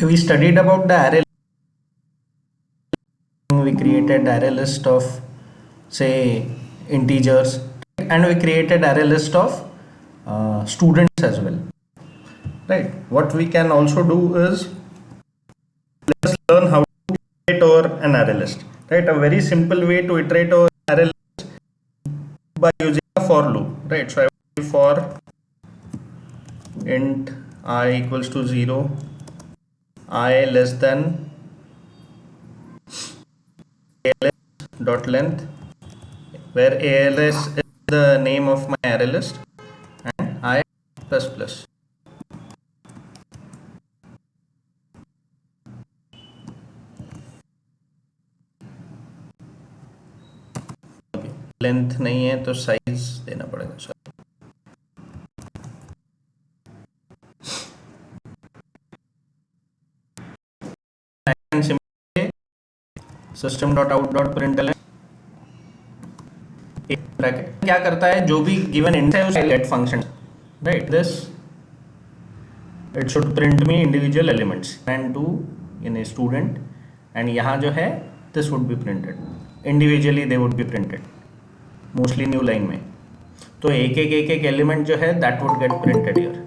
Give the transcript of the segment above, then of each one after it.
We studied about the array. We created array list of, say, integers, and we created array list of students as well, right? What we can also do is, let's learn how to iterate over an array list, right? A very simple way to iterate over an array list by using a for loop, right? So I will for int I equals to 0, I less than als dot length, where als is the name of my array list, and I plus plus. Length नहीं है तो size देना पड़ेगा, sorry. System dot out dot println bracket क्या करता है, जो भी गिवन इंट है उसका get function, right? This it should print me individual elements and to in a student, and यहाँ जो है this would be printed individually, they would be printed mostly new line में। तो एक एक एलिमेंट जो है that would get printed here.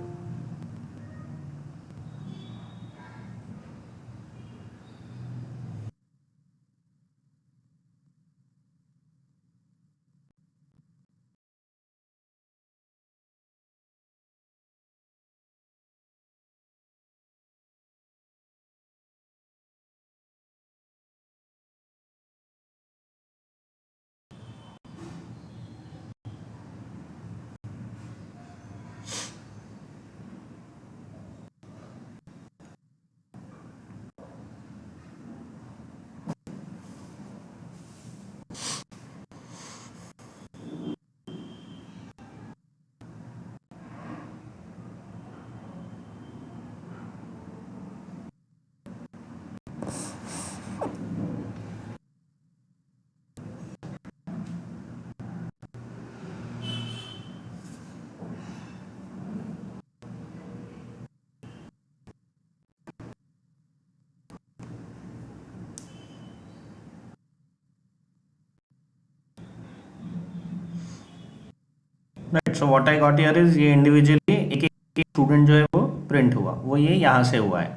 Right, so what I got here is, ये इंडिविजुअली एक एक स्टूडेंट जो है वो प्रिंट हुआ, वो ये यहाँ से हुआ है,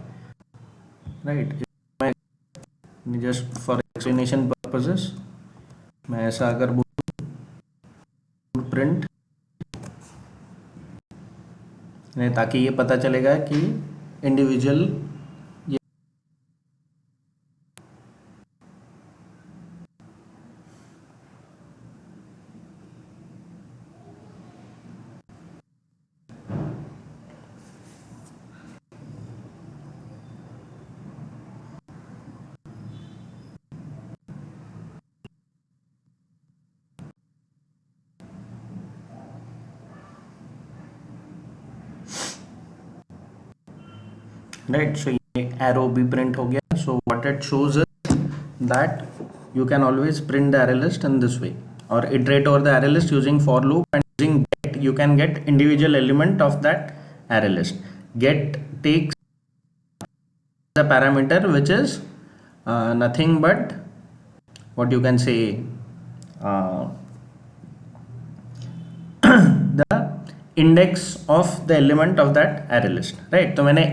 राइट? मैं जस्ट फॉर एक्सप्लेनेशन पर्पसेस मैं ऐसा अगर बोलूँ प्रिंट, ताकि ये पता चलेगा कि इंडिविजुअल राइट। सो ये एरो भी प्रिंट हो गया। So what it shows is that you can always print the array list in this way, or iterate over the array list using for loop, and using get you can get individual element of that array list. Get takes the parameter which is nothing but what you can say uh, the index of the element of that array list, right? तो मैंने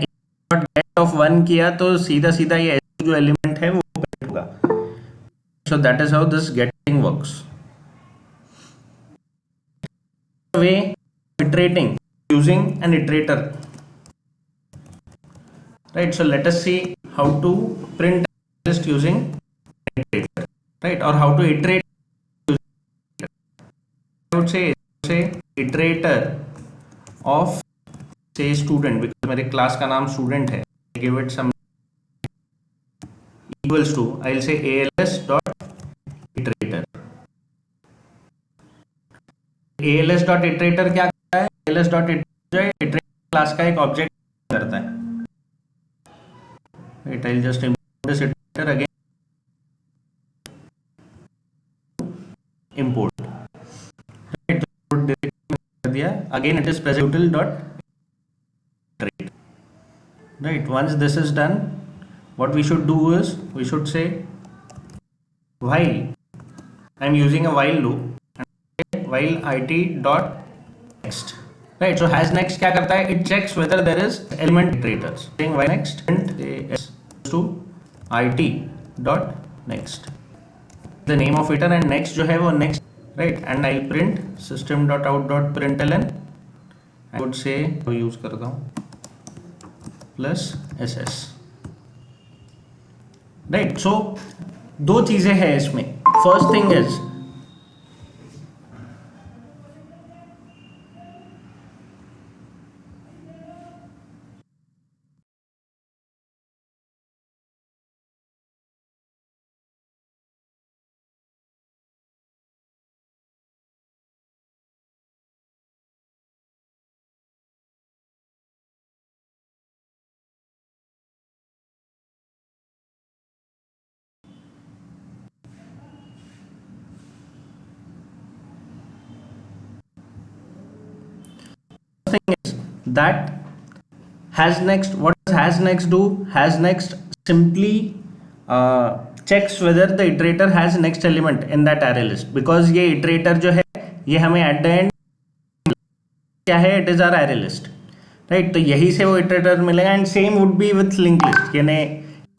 get of 1 किया तो सीधा सीधा ये जो element है वो print होगा। So that is how this getting works. Way iterating using an iterator, right? So let us see how to print list using iterator, right? Or how to iterate using, I would say iterator of say student, because मेरे class का नाम student है, give it some equals to, I'll say als dot iterator. als dot iterator क्या करता है? als dot iterator जो है iterator class का एक ऑब्जेक्ट करता है, right? I'll just import this iterator again, import, right? कर दिया, again it is present dot iterate, right? Once this is done, what we should do is we should say while I'm using a while loop, while it dot next, right? So has next क्या करता है? It checks whether there is element iterators. Saying while next print is to it dot next, the name of iter, and next जो है वो next, right? And I'll print system dot out dot println. I would say तो use करता हूँ plus ss, right? सो दो चीजें हैं इसमें. First thing is that has next. What does has next do? Has next simply checks whether the iterator has next element in that array list, because ये iterator जो है ये हमें at the end क्या है? It is our array list, right? तो यही से वो iterator मिलेगा. And same would be with linked list, यानी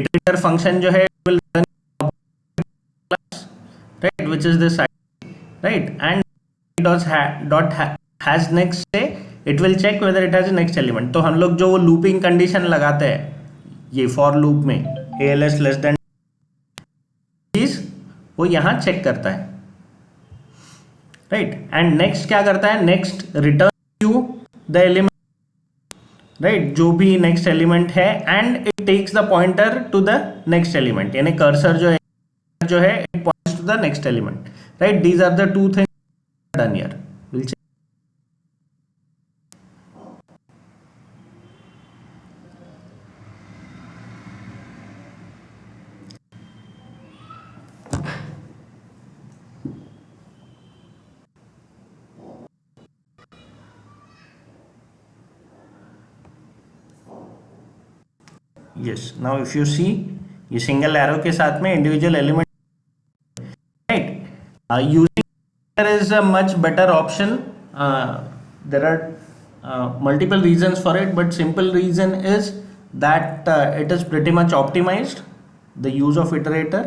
iterator function जो है will run class, right, which is this ID, right? And has next से it will check whether it has a next element. तो हम लोग जो looping condition लगाते हैं ये for loop में als less than चीज वो यहाँ चेक करता है, राइट? एंड नेक्स्ट क्या करता है? Next return you the element, right? जो भी नेक्स्ट एलिमेंट है, and it takes the pointer to the next element, यानी कर्सर जो है it points to the next element, right? These are the two things done here. Will check. Yes, now if you see ये single arrow के साथ में individual element, right? Using is a much better option. There are multiple reasons for it, but simple reason is that it is pretty much optimized, the use of iterator.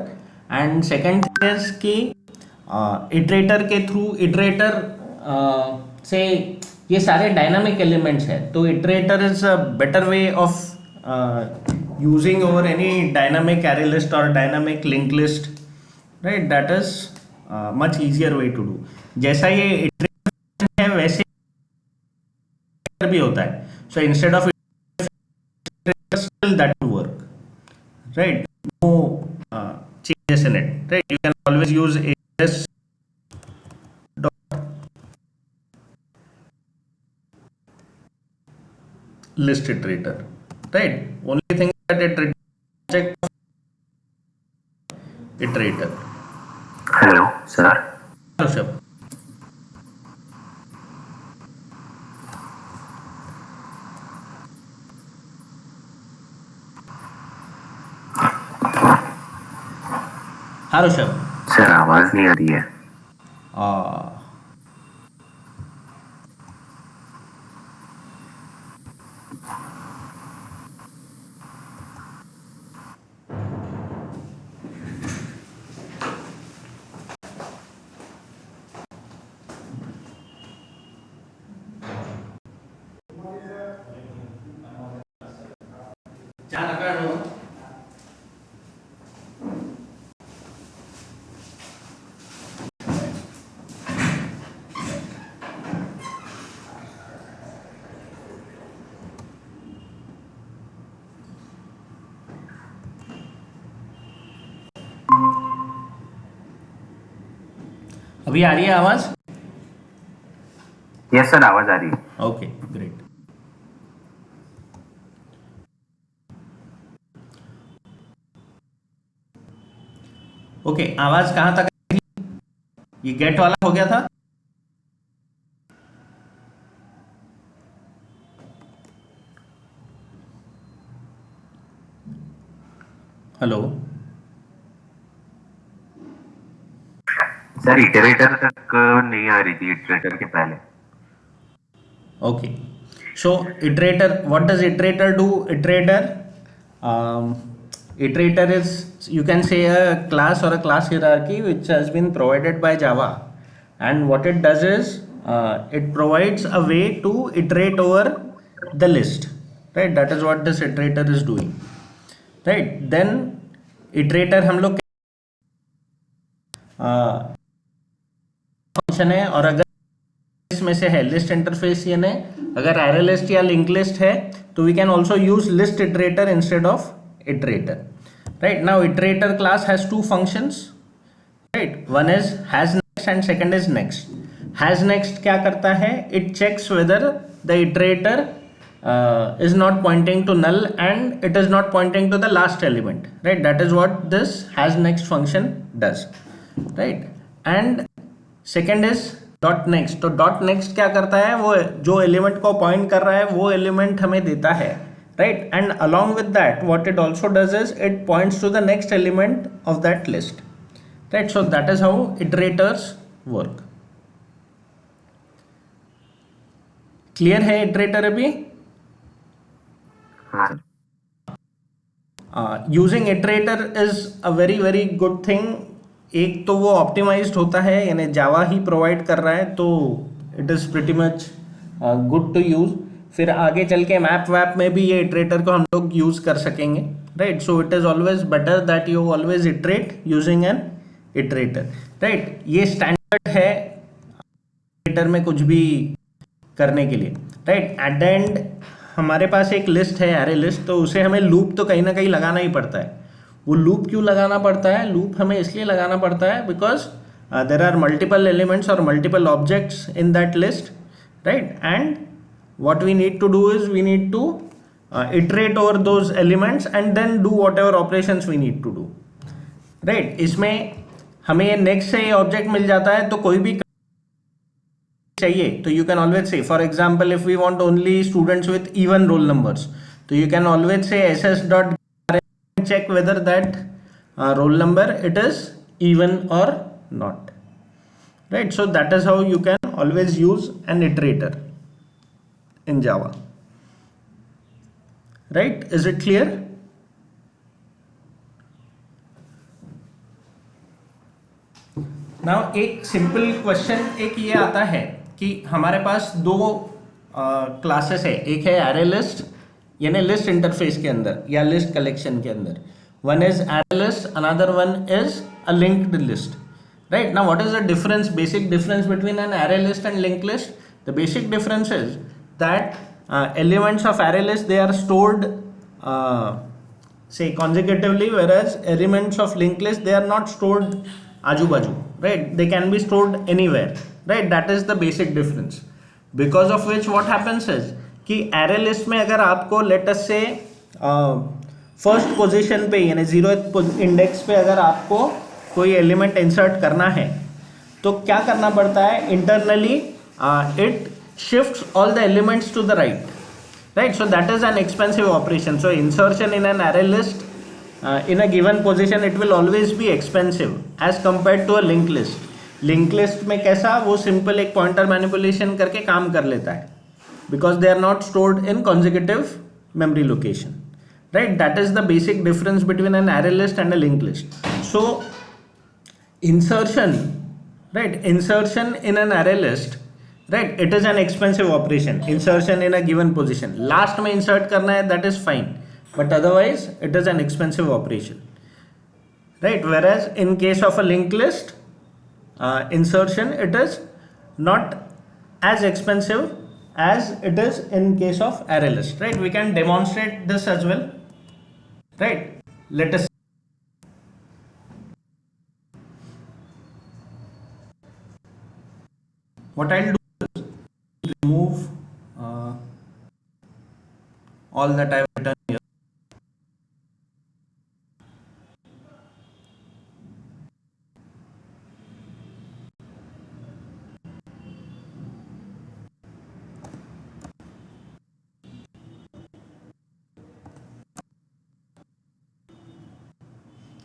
And second thing is कि iterator के through iterator से ये सारे dynamic elements है, तो iterator is a better way of using over any dynamic array list or dynamic linked list, right? That is much easier way to do. जैसा ये iteration है वैसे भी होता है. So instead of iterator, still that will work, right? No changes in it, right? You can always use als dot list iterator, right? Only thing that it check iterator. Hello, sir. Hello, sir. हाँ Rishabh. Sir आवाज नहीं आ रही है. अभी आ रही है आवाज? Yes sir, आवाज आ रही है. Okay, great. ओके, आवाज कहां तक थी? ये गेट वाला हो गया था. हेलो. सर इटरेटर तक नहीं आ रही थी, इटरेटर के पहले. Okay. So iterator, what does iterator do? Iterator is, you can say, a class or a class hierarchy which has been provided by Java, and what it does is it provides a way to iterate over the list, right? That is what this iterator is doing, right? Then iterator हम लोग function है, और अगर इसमें से है list interface, यानी अगर एरे लिस्ट या लिंक लिस्ट है तो we can also use list iterator instead of iterator. Right now iterator class has two functions, right. One is has next and second is next. Has next क्या करता है? It checks whether the iterator is not pointing to null and it is not pointing to the last element, right? That is what this has next function does, right? And second is dot next. तो dot next क्या करता है? वो जो element को point कर रहा है वो एलिमेंट हमें देता है, right? And along with that what it also does is it points to the next element of that list, right? So that is how iterators work. Clear है इटरेटर अभी? हाँ. Using iterator is a very very good thing. एक तो वो optimised होता है, यानी जावा ही provide कर रहा है, तो it is pretty much good to use. फिर आगे चल के मैप वैप में भी ये इटरेटर को हम लोग यूज़ कर सकेंगे, right? So it is always better that you always iterate using an iterator, right? ये स्टैंडर्ड है इटरेटर में कुछ भी करने के लिए, राइट? एट द एंड हमारे पास एक लिस्ट है, एरे लिस्ट, तो उसे हमें लूप तो कहीं ना कहीं लगाना ही पड़ता है. वो लूप क्यों लगाना पड़ता है? लूप हमें इसलिए लगाना पड़ता है because there are multiple elements और multiple objects in that list, right? And what we need to do is we need to iterate over those elements and then do whatever operations we need to do, right? इसमें हमें next से object मिल जाता है, तो कोई भी चाहिए तो you can always say, for example if we want only students with even roll numbers, तो you can always say ss dot check whether that roll number it is even or not, right? So that is how you can always use an iterator in Java, right? Is it clear? Now एक simple question एक ये आता है कि हमारे पास दो classes है, एक है एरे लिस्ट यानी लिस्ट इंटरफेस के अंदर या लिस्ट कलेक्शन के अंदर. One is array list, another one is a linked list, right? Now what is the difference, basic difference between an array list and linked list? The basic difference is that elements of array list, they are stored say consecutively, whereas elements of linked list, they are not stored aju baju, right? They can be stored anywhere, right? That is the basic difference, because of which what happens is कि array list में अगर आपको let us say first position पे यानी 0th index पे अगर आपको कोई एलिमेंट इंसर्ट करना है, तो क्या करना पड़ता है? Internally it shifts all the elements to the right, right? So that is an expensive operation. So insertion in an array list in a given position it will always be expensive as compared to a linked list. linked list में कैसा, वो simple एक pointer manipulation करके काम कर लेता है, because they are not stored in consecutive memory location, right? That is the basic difference between an array list and a linked list. So insertion, right? Insertion in an array list, right? It is an expensive operation. Insertion in a given position, last में insert करना है, that is fine, but otherwise it is an expensive operation, right? Whereas in case of a linked list insertion, it is not as expensive as it is in case of array list, right? We can demonstrate this as well, right? Let us, what I'll do is remove all that I've written here.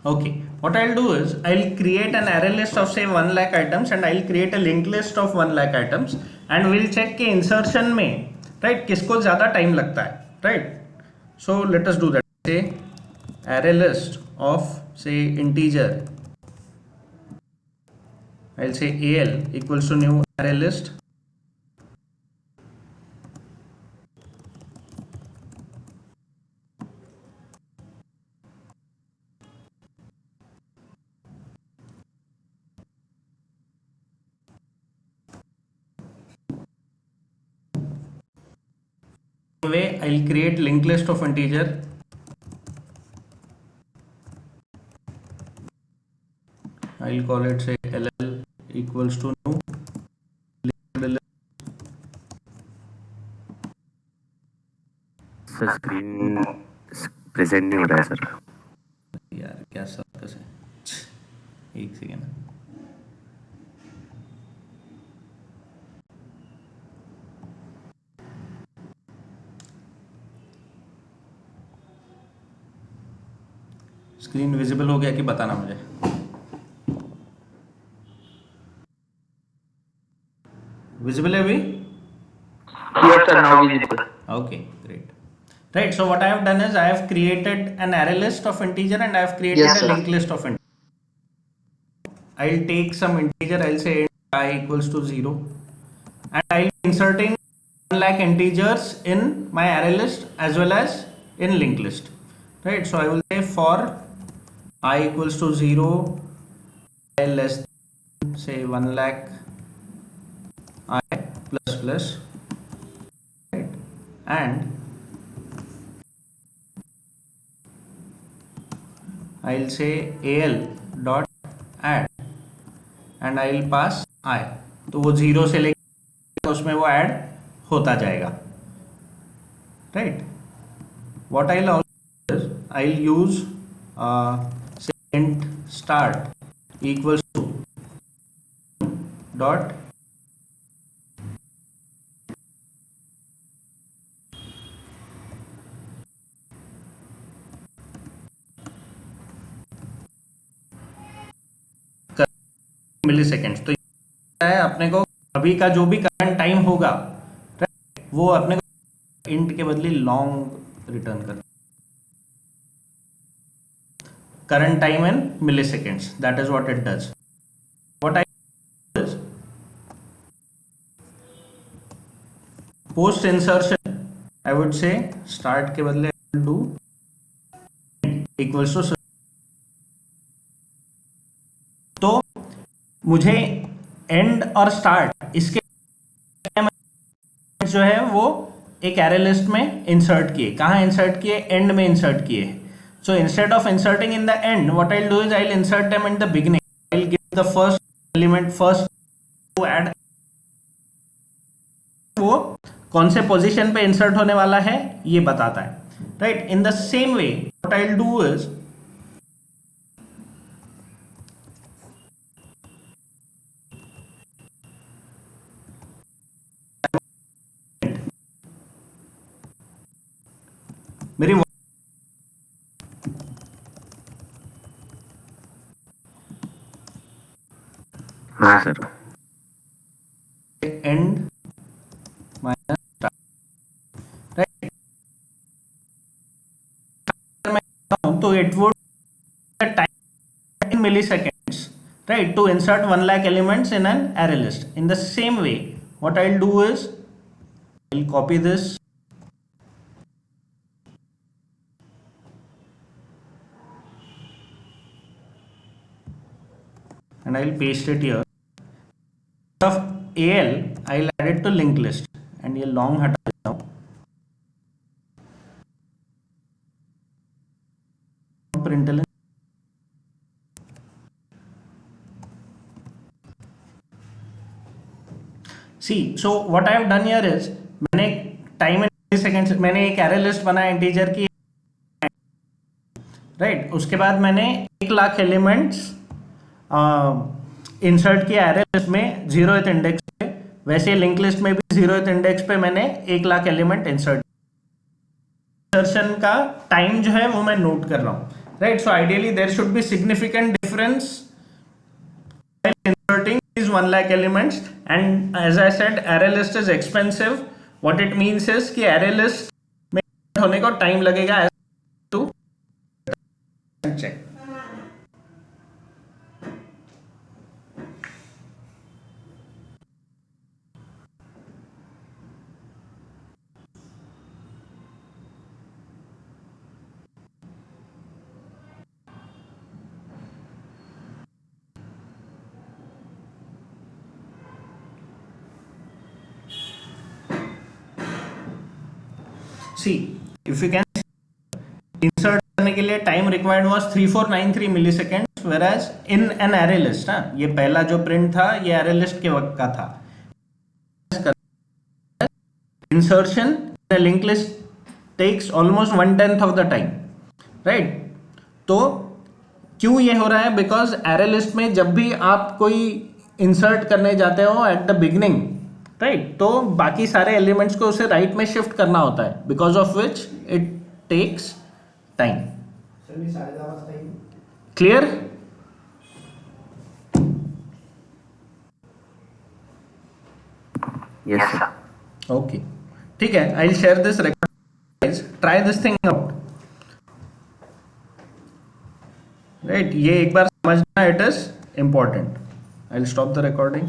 Okay, what I'll do is I'll create an array list of say 1 lakh items and I'll create a linked list of 1 lakh items and we'll check कि insertion में right किसको ज़्यादा time लगता है, right? So let us do that. Say array list of say integer. I'll say al equals to new array list. Way I'll create linked list of integer. I'll call it say ll equals to new linked list. Sir screen present नहीं हो रहा है sir. यार क्या circus है, एक second. Screen visible हो गया कि बताना मुझे। विजिबल है अभी? Yes, sir, now visible. Okay, great. Right, so what I have done is I have created an array list of integer and I have created Yes, a sir. linked list of integer. I'll take some integer, I'll say int I equals to 0 and I'll be inserting 1 lakh integers in my array list as well as in linked list. Right, so I will say for I equals to 0, I less than say 1 lakh I plus plus, right, and I'll say al dot add and I'll pass I, तो वो 0 से लेकर उसमें वो add होता जाएगा, right? What I'll also do is I'll use say int start equals to dot milliseconds. तो है अपने को अभी का जो भी करंट टाइम होगा वो अपने को इंट के बदले लॉन्ग रिटर्न कर, current time in milliseconds, that is what it does. What I post insertion I would say start के बदले डू इक्वल्स टू, तो मुझे एंड और स्टार्ट इसके जो है वो एक एरे लिस्ट में इंसर्ट किए। कहाँ इंसर्ट किए? एंड में इंसर्ट किए। So instead of inserting in the end what I will do is I will insert them in the beginning. I will give the first element first to add, वो कौन से position पे insert होने वाला है ये बताता है, right? In the same way what I will do is मेरी हाँ sir. And minus start, right? तो it would time in milliseconds, right, to insert 1 lakh elements in an array list. In the same way what I'll do is I'll copy this and I'll paste it here. Of al I'll add it to linked list and ये long हटा देता हूँ। println see, so what I have done here is मैंने time in seconds मैंने एक array list बनाया integer की, right? उसके बाद मैंने 1 लाख एलिमेंट्स इंसर्ट किया एरे लिस्ट में 0th इंडेक्स पे। वैसे लिंक लिस्ट में भी 0th इंडेक्स पे मैंने 1 लाख एलिमेंट इंसर्ट। इंसर्शन का टाइम जो है वो मैं नोट कर रहा हूँ, right? So ideally there should be significant difference while inserting these 1 lakh elements. And as I said, array list is expensive. What it means is कि array list में होने को time लगेगा as to check. See, if you can insert करने के लिए time required was 3493 milliseconds, whereas in an array list, हाँ, ये पहला जो print था ये array list के वक्त का था. Insertion in a linked list takes almost 1/10 of the time, right? तो क्यों ये हो रहा है? Because array list में जब भी आप कोई insert करने जाते हो at the beginning, राइट, तो बाकी सारे एलिमेंट्स को उसे राइट में शिफ्ट करना होता है, because of which it takes time. Clear? Yes, sir. Okay, ठीक है. I will share this record. Try this thing out. Right, ये एक बार समझना, it is important. I will stop the recording.